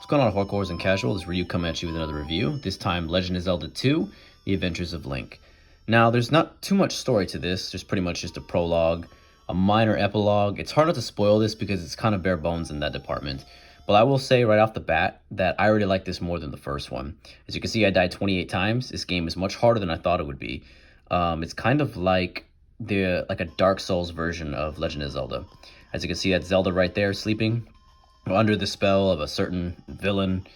What's going on, hardcores and casual? This is Ryu coming at you with another review. This time, Legend of Zelda 2, The Adventures of Link. Now, there's not too much story to this. There's pretty much just a prologue, a minor epilogue. It's hard not to spoil this because it's kind of bare bones in that department. But I will say right off the bat that I already like this more than the first one. As you can see, I died 28 times. This game is much harder than I thought it would be. It's kind of like a Dark Souls version of Legend of Zelda. As you can see, that Zelda right there sleeping under the spell of a certain villain.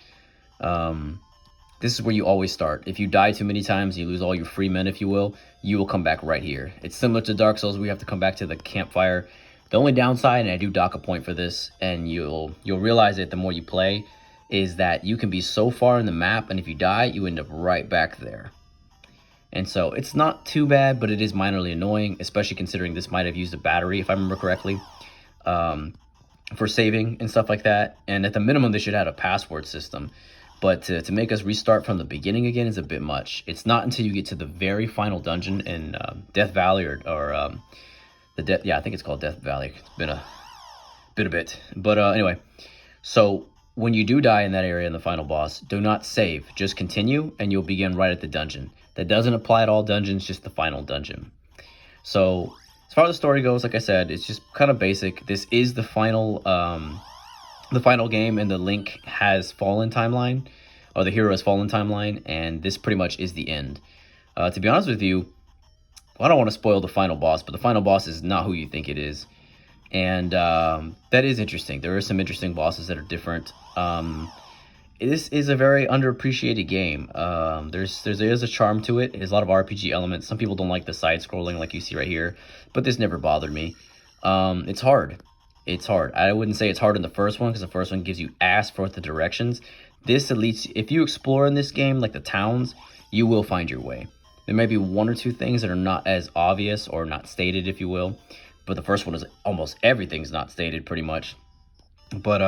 This is where you always start. If you die too many times, you lose all your free men, if you will come back right here. It's similar to Dark Souls. We have to come back to the campfire. The only downside, and I do dock a point for this, and you'll realize it the more you play, is that you can be so far in the map, and if you die, you end up right back there. And so it's not too bad, but it is minorly annoying, especially considering this might have used a battery, if I remember correctly, for saving and stuff like that. And at the minimum, they should have a password system. But to make us restart from the beginning again is a bit much. It's not until you get to the very final dungeon in Death Valley I think it's called Death Valley. It's been a bit. But anyway, so when you do die in that area in the final boss, do not save. Just continue, and you'll begin right at the dungeon. That doesn't apply to all dungeons, just the final dungeon. So as far as the story goes, like I said, it's just kind of basic. This is the final game in the Link has fallen timeline, or the hero has fallen timeline, and this pretty much is the end. To be honest with you, I don't want to spoil the final boss, but the final boss is not who you think it is. And that is interesting. There are some interesting bosses that are different. This is a very underappreciated game. There is a charm to it. It has a lot of RPG elements. Some people don't like the side-scrolling like you see right here, but this never bothered me. It's hard. It's hard. I wouldn't say it's hard in the first one, because the first one gives you ass for the directions. This, at least, if you explore in this game, like the towns, you will find your way. There may be one or two things that are not as obvious or not stated, if you will. But the first one is almost everything's not stated, pretty much. But,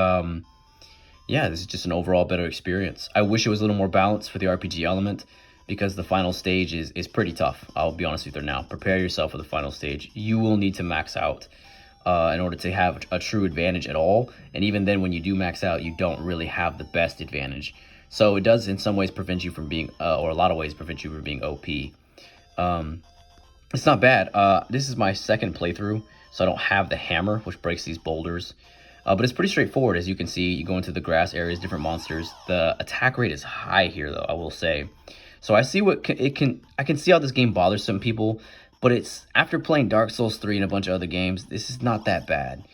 yeah, this is just an overall better experience. I wish it was a little more balanced for the RPG element, because the final stage is pretty tough. I'll be honest with you now. Prepare yourself for the final stage. You will need to max out in order to have a true advantage at all. And even then, when you do max out, you don't really have the best advantage. So it does in some ways prevent you from being, or a lot of ways prevent you from being OP. It's not bad. This is my second playthrough, so I don't have the hammer, which breaks these boulders. But it's pretty straightforward. As you can see, you go into the grass areas, different monsters. The attack rate is high here, though, I will say. So I see I can see how this game bothers some people, but it's after playing Dark Souls 3 and a bunch of other games, this is not that bad.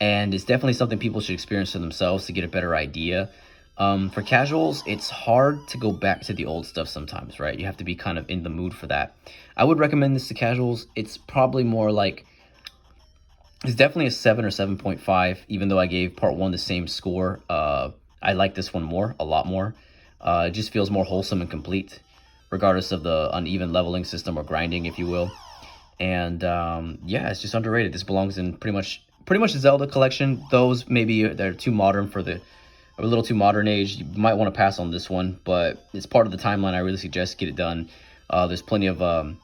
And it's definitely something people should experience for themselves to get a better idea. For casuals, it's hard to go back to the old stuff sometimes, right? You have to be kind of in the mood for that. I would recommend this to casuals. It's probably more like, it's definitely a 7 or 7.5, even though I gave part 1 the same score. I like this one more, a lot more. It just feels more wholesome and complete, regardless of the uneven leveling system or grinding, if you will. And yeah, it's just underrated. This belongs in pretty much the Zelda collection. Those maybe they're too modern for a little too modern age. You might want to pass on this one, but it's part of the timeline. I really suggest get it done. There's plenty of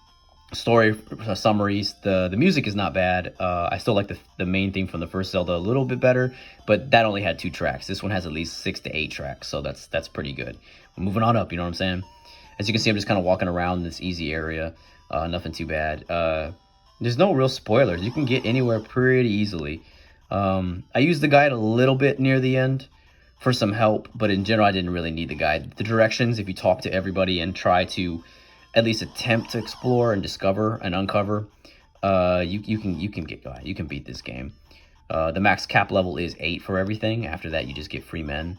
story summaries. The music is not bad. I still like the main theme from the first Zelda a little bit better, but that only had 2 tracks. This one has at least 6 to 8 tracks, so that's pretty good. We're moving on up, you know what I'm saying? As you can see, I'm just kind of walking around this easy area. Nothing too bad. There's no real spoilers. You can get anywhere pretty easily. I used the guide a little bit near the end for some help, but in general, I didn't really need the guide. The directions, if you talk to everybody and try to at least attempt to explore and discover and uncover, you can beat this game. The max cap level is 8 for everything. After that, you just get free men.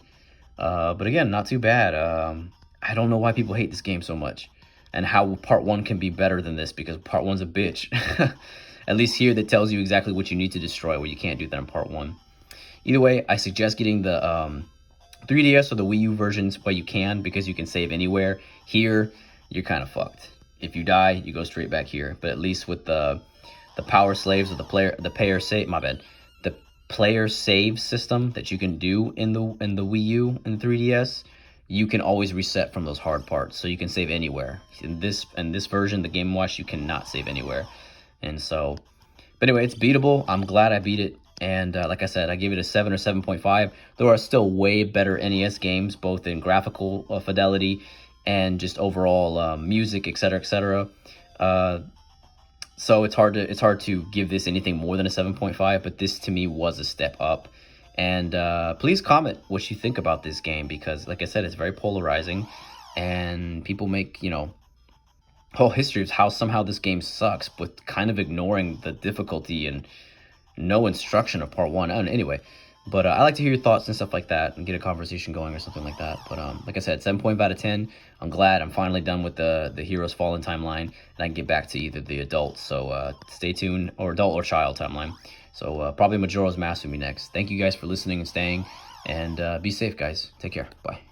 But again, not too bad. I don't know why people hate this game so much, and how part 1 can be better than this, because part 1's a bitch. At least here, that tells you exactly what you need to destroy, where you can't do that in part 1. Either way, I suggest getting the 3DS or the Wii U versions while you can, because you can save anywhere. Here, you're kind of fucked. If you die, you go straight back here. But at least with the power slaves or the player save system that you can do in the Wii U and the 3DS, you can always reset from those hard parts, so you can save anywhere. In this version, the Game & Watch, you cannot save anywhere. And so, but anyway, it's beatable. I'm glad I beat it. And like I said, I gave it a 7 or 7.5. There are still way better NES games, both in graphical fidelity and just overall music, etc., etc. So it's hard to give this anything more than a 7.5, but this to me was a step up. And please comment what you think about this game, because like I said, it's very polarizing, and people make, you know, whole history of how somehow this game sucks, but kind of ignoring the difficulty and no instruction of part one. And anyway, but I like to hear your thoughts and stuff like that, and get a conversation going or something like that. But like I said, 7.5 out of 10. I'm glad I'm finally done with the Heroes Fallen timeline, and I can get back to either the adult. So stay tuned, or adult or child timeline. So probably Majora's Mask will be next. Thank you guys for listening and staying, and be safe, guys. Take care. Bye.